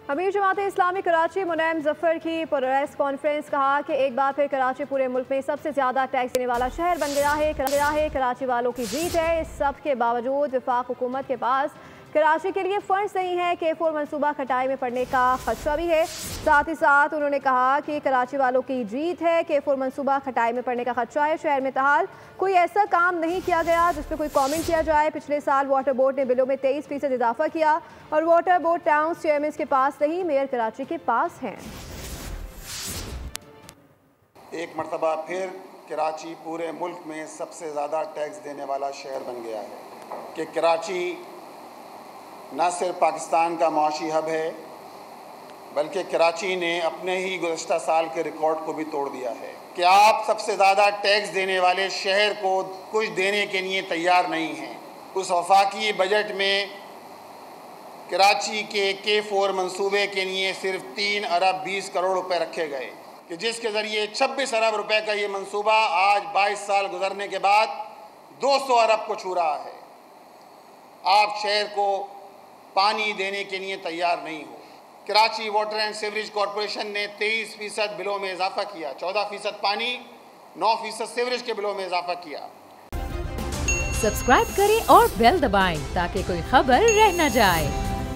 अमीर जमात इस्लामी कराची मुनैम जफर की press conference, कहा कि एक बार फिर कराची पूरे मुल्क में सबसे ज़्यादा टैक्स देने वाला शहर बन गया है। कराची वालों की जीत है। इस सब के बावजूद वफाक हुकूमत के पास कराची के लिए फंड्स नहीं है। K4 मनसूबा खटाई में पड़ने का खदशा भी है। साथ ही साथ उन्होंने कहा कि कराची वालों की जीत है। K4 मनसूबा खटाई में पड़ने का खदशा है। शहर में ताहाल कोई ऐसा काम नहीं किया गया जिस पर कोई कमेंट किया जाए। पिछले साल वाटर बोर्ड ने बिलों में 23% इजाफा किया और वाटर बोर्ड टाउन चेयरमैन के पास नहीं, मेयर कराची के पास हैं। एक मरतबा फिर कराची पूरे मुल्क में सबसे ज़्यादा टैक्स देने वाला शहर बन गया है कि कराची न सिर्फ पाकिस्तान का माशी हब है, बल्कि कराची ने अपने ही गुज़श्ता साल के रिकॉर्ड को भी तोड़ दिया है कि आप सबसे ज़्यादा टैक्स देने वाले शहर को कुछ देने के लिए तैयार नहीं हैं। उस वफाकी बजट में कराची के K4 मंसूबे के लिए सिर्फ 3 अरब 20 करोड़ रुपए रखे गए कि जिसके ज़रिए 26 अरब रुपए का ये मंसूबा आज 22 साल गुजरने के बाद 200 अरब को छू रहा है। आप शहर को पानी देने के लिए तैयार नहीं हो। Karachi water and sewerage corporation ने 23% बिलों में इजाफा किया, 14% पानी, 9% सीवरेज के बिलों में इजाफा किया। सब्सक्राइब करें और बेल दबाएं ताकि कोई खबर रह न जाए।